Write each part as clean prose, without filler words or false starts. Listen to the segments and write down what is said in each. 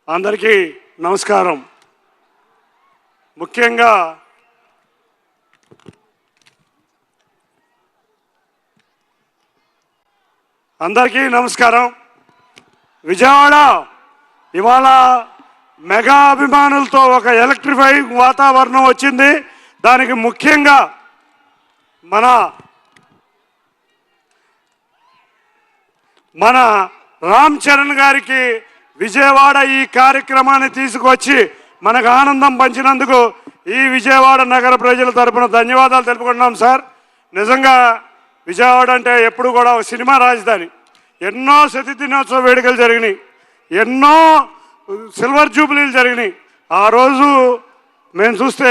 అందరికీ నమస్కారం. ముఖ్యంగా అందరికీ నమస్కారం. విజయవాడ ఇవాళ మెగా అభిమానులతో ఒక ఎలక్ట్రిఫైయింగ్ వాతావరణం వచ్చింది. దానికి ముఖ్యంగా మన రామ్ చరణ్ గారికి విజయవాడ ఈ కార్యక్రమాన్ని తీసుకొచ్చి మనకు ఆనందం పంచినందుకు ఈ విజయవాడ నగర ప్రజల తరపున ధన్యవాదాలు తెలుపుకుంటున్నాం సార్. నిజంగా విజయవాడ అంటే ఎప్పుడు కూడా ఒక సినిమా రాజధాని. ఎన్నో శత దినోత్సవ వేడుకలు జరిగినాయి, ఎన్నో సిల్వర్ జూబ్లీలు జరిగినాయి. ఆ రోజు మేము చూస్తే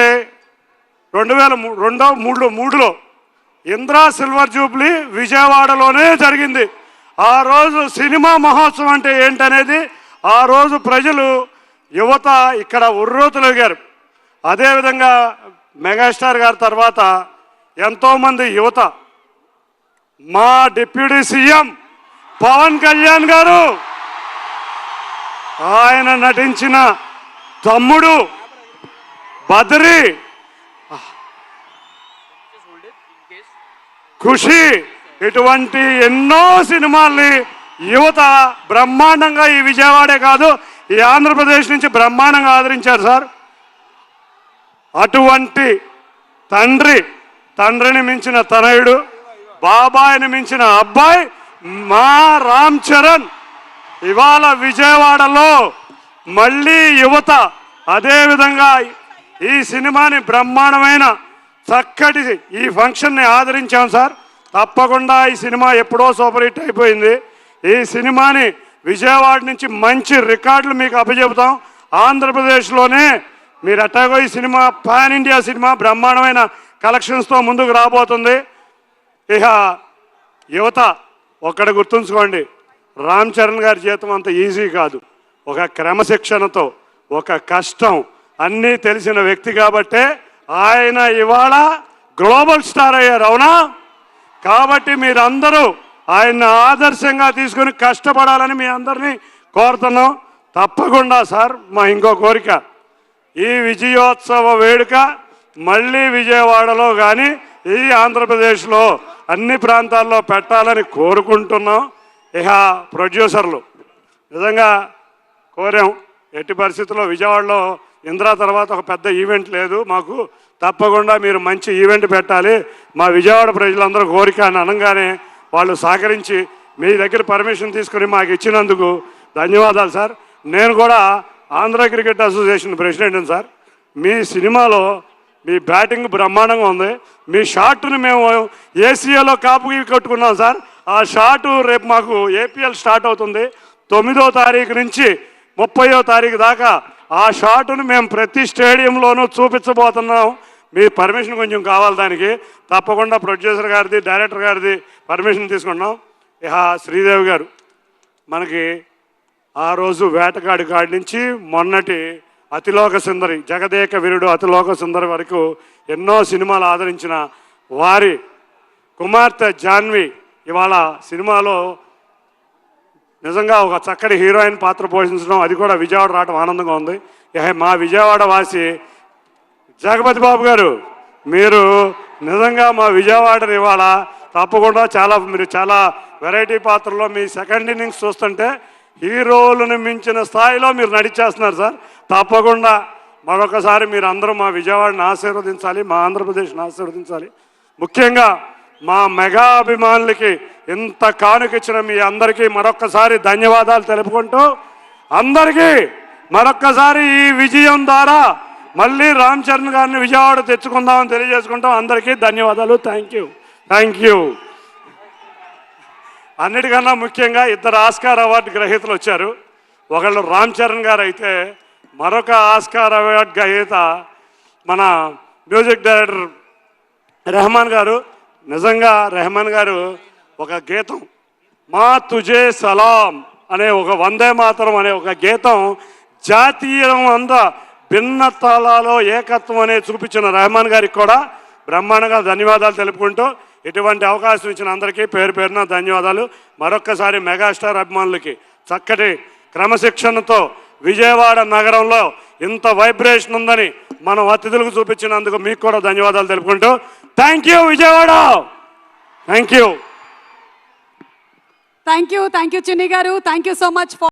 2003లో ఇంద్రా సిల్వర్ జూబ్లీ విజయవాడలోనే జరిగింది. ఆ రోజు సినిమా మహోత్సవం అంటే ఏంటనేది ఆ రోజు ప్రజలు యువత ఇక్కడ ఉర్రూతలూగారు. అదేవిధంగా మెగాస్టార్ గారి తర్వాత ఎంతోమంది యువత, మా డిప్యూటీ సీఎం పవన్ కళ్యాణ్ గారు, ఆయన నటించిన తమ్ముడు, బద్రి, ఖుషి, ఇటువంటి ఎన్నో సినిమాల్ని యువత బ్రహ్మాండంగా ఈ విజయవాడే కాదు ఈ ఆంధ్రప్రదేశ్ నుంచి బ్రహ్మాండంగా ఆదరించారు సార్. అటువంటి తండ్రిని మించిన తనయుడు, బాబాయిని మించిన అబ్బాయి మా రామ్ చరణ్ ఇవాళ విజయవాడలో మళ్ళీ యువత అదేవిధంగా ఈ సినిమాని బ్రహ్మాండమైన చక్కటి ఈ ఫంక్షన్ని ఆదరించాం సార్. తప్పకుండా ఈ సినిమా ఎప్పుడో సూపర్ హిట్ అయిపోయింది. ఈ సినిమాని విజయవాడ నుంచి మంచి రికార్డులు మీకు అప్పచెబుతాం. ఆంధ్రప్రదేశ్లోనే మీరు అట్టాగో ఈ సినిమా పాన్ ఇండియా సినిమా బ్రహ్మాండమైన కలెక్షన్స్తో ముందుకు రాబోతుంది. ఇక యువత ఒక్కటి గుర్తుంచుకోండి, రామ్ చరణ్ గారి జీవితం అంత ఈజీ కాదు. ఒక క్రమశిక్షణతో, ఒక కష్టం అన్నీ తెలిసిన వ్యక్తి కాబట్టే ఆయన ఇవాళ గ్లోబల్ స్టార్ అయ్యారు, అవునా? కాబట్టి మీరందరూ ఆయన్ని ఆదర్శంగా తీసుకుని కష్టపడాలని మీ అందరినీ కోరుతున్నాం. తప్పకుండా సార్ మా ఇంకో కోరిక, ఈ విజయోత్సవ వేడుక మళ్ళీ విజయవాడలో కానీ ఈ ఆంధ్రప్రదేశ్లో అన్ని ప్రాంతాల్లో పెట్టాలని కోరుకుంటున్నాం. ఇక ప్రొడ్యూసర్లు నిజంగా కోరాం, ఎట్టి పరిస్థితుల్లో విజయవాడలో ఇందిరా తర్వాత ఒక పెద్ద ఈవెంట్ లేదు మాకు, తప్పకుండా మీరు మంచి ఈవెంట్ పెట్టాలి మా విజయవాడ ప్రజలందరూ కోరిక అని అనగానే వాళ్ళు సహకరించి మీ దగ్గర పర్మిషన్ తీసుకుని మాకు ఇచ్చినందుకు ధన్యవాదాలు సార్. నేను కూడా ఆంధ్ర క్రికెట్ అసోసియేషన్ ప్రెసిడెంట్ని సార్. మీ సినిమాలో మీ బ్యాటింగ్ బ్రహ్మాండంగా ఉంది. మీ షాట్ని మేము ఏసీఏలో కాపు కట్టుకున్నాం సార్. ఆ షాటు రేపు మాకు ఏపీఎల్ స్టార్ట్ అవుతుంది 9వ తారీఖు నుంచి 30వ తారీఖు దాకా. ఆ షాటును మేము ప్రతి స్టేడియంలోనూ చూపించబోతున్నాం. మీ పర్మిషన్ కొంచెం కావాలి దానికి. తప్పకుండా ప్రొడ్యూసర్ గారిది, డైరెక్టర్ గారిది పర్మిషన్ తీసుకున్నాం. ఇక శ్రీదేవి గారు మనకి ఆ రోజు వేటగాడి కాడి నుంచి మొన్నటి అతిలోక సుందరి, జగదేక వీరుడు అతిలోక సుందరి వరకు ఎన్నో సినిమాలు ఆదరించిన వారి కుమార్తె జాన్వి ఇవాళ సినిమాలో నిజంగా ఒక చక్కటి హీరోయిన్ పాత్ర పోషించడం, అది కూడా విజయవాడ రావడం ఆనందంగా ఉంది. మా విజయవాడ వాసి జగపతి బాబు గారు, మీరు నిజంగా మా విజయవాడని ఇవాళ తప్పకుండా మీరు చాలా వెరైటీ పాత్రలో మీ సెకండ్ ఇన్నింగ్స్ చూస్తుంటే హీరోలను మించిన స్థాయిలో మీరు నడిచేస్తున్నారు సార్. తప్పకుండా మరొకసారి మీరు అందరూ మా విజయవాడని ఆశీర్వదించాలి, మా ఆంధ్రప్రదేశ్ని ఆశీర్వదించాలి. ముఖ్యంగా మా మెగా అభిమానులకి ఇంత కానుకిచ్చిన మీ అందరికీ మరొక్కసారి ధన్యవాదాలు తెలుపుకుంటూ అందరికీ మరొక్కసారి ఈ విజయం ద్వారా మళ్ళీ రామ్ చరణ్ గారిని విజయవాడ తెచ్చుకుందామని తెలియజేసుకుంటాం. అందరికీ ధన్యవాదాలు. Thank you. అన్నిటికన్నా ముఖ్యంగా 2 ఆస్కార్ అవార్డు గ్రహీతలు వచ్చారు. ఒకళ్ళు రామ్ చరణ్ గారు అయితే మరొక ఆస్కార్ అవార్డు గ్రహీత మన మ్యూజిక్ డైరెక్టర్ రెహమాన్ గారు. నిజంగా రెహమాన్ గారు ఒక గీతం మా తుజే సలాం అనే ఒక వందే మాతరం అనే ఒక గీతం జాతీయం అంతా భిన్నతాలలో ఏకత్వం అనేది చూపించిన రెహమాన్ గారికి కూడా బ్రహ్మాండంగా ధన్యవాదాలు తెలుపుకుంటూ ఇటువంటి అవకాశం ఇచ్చిన అందరికీ పేరు పేరున ధన్యవాదాలు. మరొక్కసారి మెగాస్టార్ అభిమానులకి చక్కటి క్రమశిక్షణతో విజయవాడ నగరంలో ఇంత వైబ్రేషన్ ఉందని మనం అతిథులకు చూపించినందుకు మీకు కూడా ధన్యవాదాలు తెలుపుకుంటూ thank you Vijayawada. Thank you చిన్ని గారు. Thank you so much for